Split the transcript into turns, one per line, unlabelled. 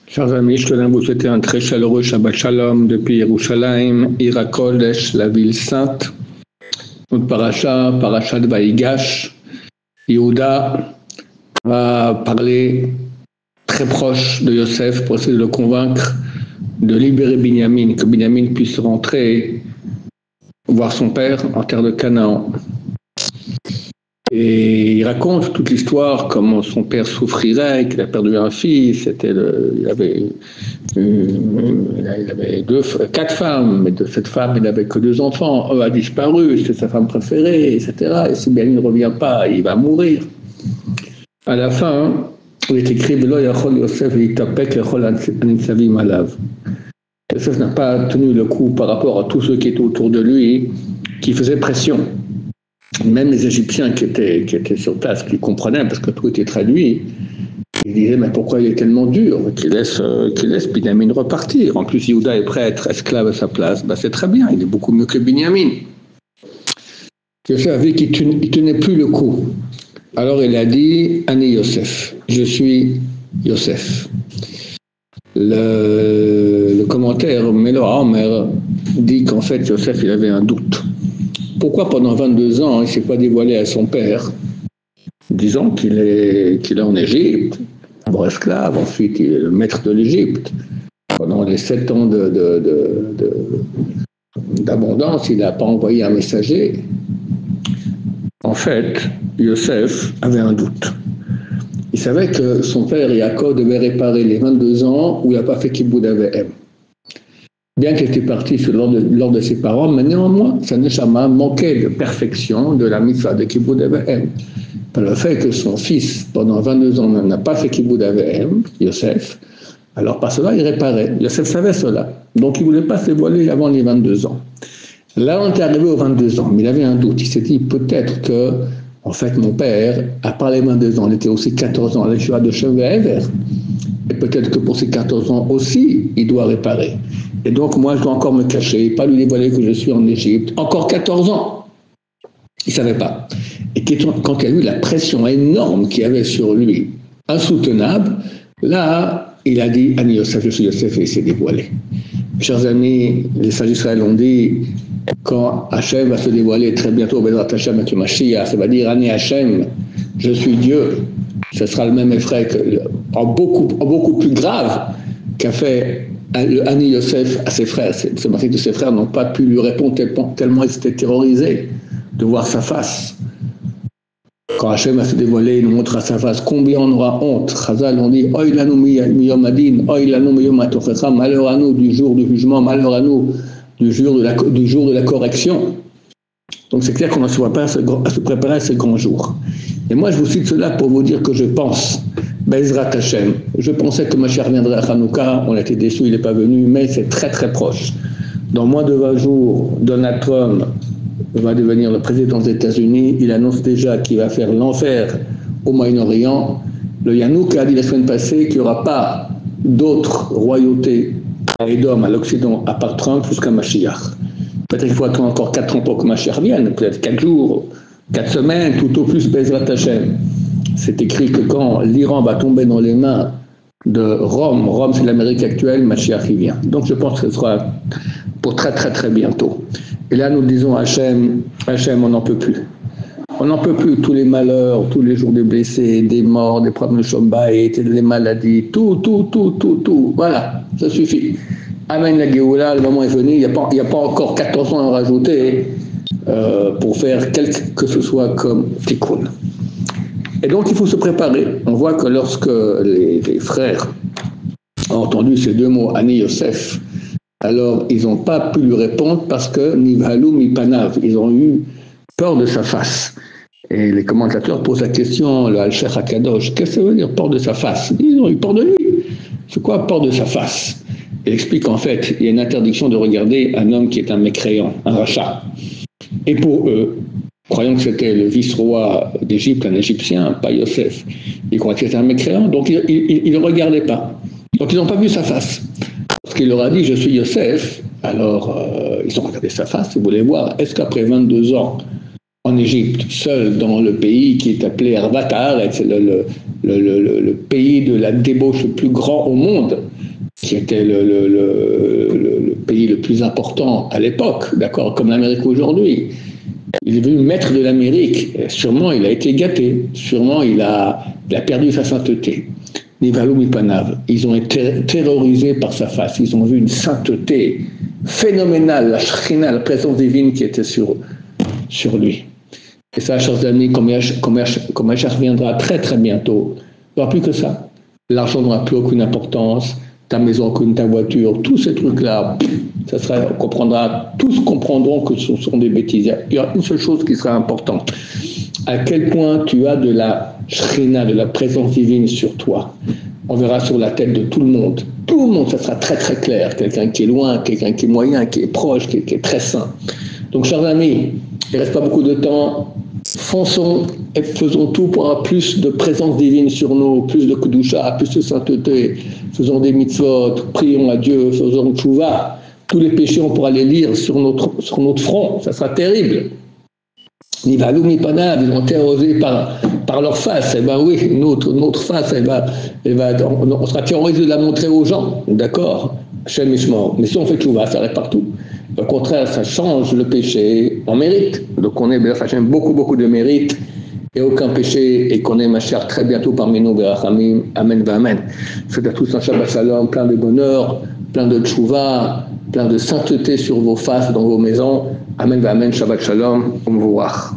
Chers amis, je tenais à vous souhaiter un très chaleureux Shabbat Shalom depuis Yerushalayim, Ira Kodesh, la ville sainte. Notre parasha de Vaïgash. Yehuda va parler très proche de Yosef pour essayer de le convaincre de libérer Binyamin, que Binyamin puisse rentrer voir son père en terre de Canaan. Et il raconte toute l'histoire, comment son père souffrirait, qu'il a perdu un fils, il avait 4 femmes, mais de cette femme, il n'avait que 2 enfants, un a disparu, c'est sa femme préférée, etc. Et si bien il ne revient pas, il va mourir. À la fin, il est écrit Velo yachol Yosef yitapek yachol anitzavim alav. Yosef n'a pas tenu le coup par rapport à tous ceux qui étaient autour de lui, qui faisaient pression. Même les Égyptiens qui étaient sur place, qui comprenaient, parce que tout était traduit, ils disaient, mais pourquoi il est tellement dur qu'il laisse Binyamin repartir. En plus, Yehuda est prêt à être esclave à sa place. C'est très bien, il est beaucoup mieux que Binyamin. Yosef a vu qu'il ne tenait plus le coup. Alors il a dit, Ani Yosef, je suis Yosef. Le commentaire Melo Haomer dit qu'en fait, Yosef, il avait un doute. Pourquoi pendant 22 ans, il ne s'est pas dévoilé à son père, disant qu'il est en Égypte, d'abord esclave, ensuite il est le maître de l'Égypte. Pendant les 7 ans d'abondance, il n'a pas envoyé un messager. En fait, Yosef avait un doute. Il savait que son père Yaakov devait réparer les 22 ans où il n'a pas fait Kiboud Avehem. Bien qu'il était parti sur l'ordre de ses parents, mais néanmoins, sa neshama manquait de perfection de la mitzvah de Kiboud Avehem. Par le fait que son fils, pendant 22 ans, n'a pas fait Kiboud Avehem, Yosef, alors par cela, il réparait. Yosef savait cela. Donc, il ne voulait pas se dévoiler avant les 22 ans. Là, on est arrivé aux 22 ans, mais il avait un doute. Il s'est dit, peut-être que, en fait, mon père, à part les 22 ans, il était aussi 14 ans à l'échelle de Chevet. Et peut-être que pour ces 14 ans aussi, il doit réparer. Et donc, moi, je dois encore me cacher, pas lui dévoiler que je suis en Égypte. Encore 14 ans. Il ne savait pas. Et quand il a eu la pression énorme qu'il y avait sur lui, insoutenable, là, il a dit, Ani Yosef, je suis Yosef, et il s'est dévoilé. Chers amis, les sages d'Israël ont dit, quand Hachem va se dévoiler très bientôt, Bezrat Hachem avec le Mashiach, ça va dire, Ani Hachem, je suis Dieu. Ce sera le même effet, en beaucoup plus grave qu'a fait le Ani Yosef à ses frères. C'est marqué que ses frères n'ont pas pu lui répondre tellement ils étaient terrorisés de voir sa face. Quand Hachem va se dévoiler, il nous montrera sa face. Combien on aura honte. Chazal, on dit, Oy lanu miyom adin, oy lanu miyom atochecha, malheur à nous du jour du jugement, malheur à nous du jour de la correction. Donc c'est clair qu'on ne se voit pas à se préparer à ce grand jour. Et moi je vous cite cela pour vous dire que je pense, Bezrat Hashem, je pensais que Mashiach viendrait à Hanouka, on a été déçus, il n'est pas venu, mais c'est très très proche. Dans moins de 20 jours, Donald Trump va devenir le président des États-Unis, il annonce déjà qu'il va faire l'enfer au Moyen-Orient. Le Yanouk a dit la semaine passée qu'il n'y aura pas d'autres royautés à Edom, à l'Occident, à part Trump, jusqu'à Mashiach. Peut-être qu'il faut attendre encore 4 ans pour que Mashiach vienne, peut-être 4 jours, 4 semaines, tout au plus Bezrat Hashem. C'est écrit que quand l'Iran va tomber dans les mains de Rome c'est l'Amérique actuelle, Mashiach y vient. Donc je pense que ce sera pour très très très bientôt. Et là nous disons Hachem, on n'en peut plus. On n'en peut plus, tous les malheurs, tous les jours des blessés, des morts, des problèmes de Shombaït, des maladies, tout. Voilà, ça suffit. Amen la Géoula, le moment est venu, il n'y a pas encore 14 ans à rajouter pour faire quelque que ce soit comme Tikkun. Et donc il faut se préparer. On voit que lorsque les frères ont entendu ces 2 mots, Ani Yosef, alors ils n'ont pas pu lui répondre parce que Nivhalou Mipanav, ils ont eu peur de sa face. Et les commentateurs posent la question, le Al-Sheikh HaKadosh, qu'est-ce que ça veut dire peur de sa face? Ils ont eu peur de lui. C'est quoi peur de sa face? Il explique qu'en fait, il y a une interdiction de regarder un homme qui est un mécréant, un rachat. Et pour eux, croyant que c'était le vice-roi d'Égypte, un Égyptien, pas Yosef, ils croyaient que c'était un mécréant, donc ils ne le regardaient pas. Donc ils n'ont pas vu sa face. Lorsqu'il leur a dit « je suis Yosef », alors ils ont regardé sa face, ils voulaient voir, est-ce qu'après 22 ans, en Égypte, seul dans le pays qui est appelé Arvatar, c'est le pays de la débauche le plus grand au monde, qui était le pays le plus important à l'époque, d'accord, comme l'Amérique aujourd'hui. Il est devenu maître de l'Amérique. Sûrement, il a été gâté. Sûrement, il a perdu sa sainteté. Nivalou Mipanav. Ils ont été terrorisés par sa face. Ils ont vu une sainteté phénoménale, la Shrina, la présence divine qui était sur lui. Et ça, chers amis, comme Mashiach reviendra très très bientôt, il n'y aura plus que ça. L'argent n'aura plus aucune importance, ta maison, ta voiture, tous ces trucs-là, ça sera, tous comprendront que ce sont des bêtises. Il y aura une seule chose qui sera importante. À quel point tu as de la Shrina, de la présence divine sur toi. On verra sur la tête de tout le monde. Tout le monde, ça sera très très clair. Quelqu'un qui est loin, quelqu'un qui est moyen, qui est proche, qui est très sain. Donc, chers amis, il ne reste pas beaucoup de temps. Fonçons et faisons tout pour avoir plus de présence divine sur nous, plus de kedusha, plus de sainteté. Faisons des mitzvot, prions à Dieu, faisons tchouva. Tous les péchés, on pourra les lire sur notre front. Ça sera terrible. Nivalou Mipanav, ils ont été terrorisés par leur face. Eh bien oui, notre face, on sera terrorisé de la montrer aux gens. D'accord, Hachem Ishmael. Mais si on fait tchouva, ça reste partout. Au contraire, ça change le péché en mérite. Donc on est, Hachem, beaucoup de mérite et aucun péché, et qu'on est Mashiach très bientôt parmi nous, Berachamim, Amen, Amen. Je vous souhaite à tous un Shabbat Shalom, plein de bonheur, plein de tchouva, plein de sainteté sur vos faces, dans vos maisons. Amen, Amen, Shabbat Shalom, Umvuach.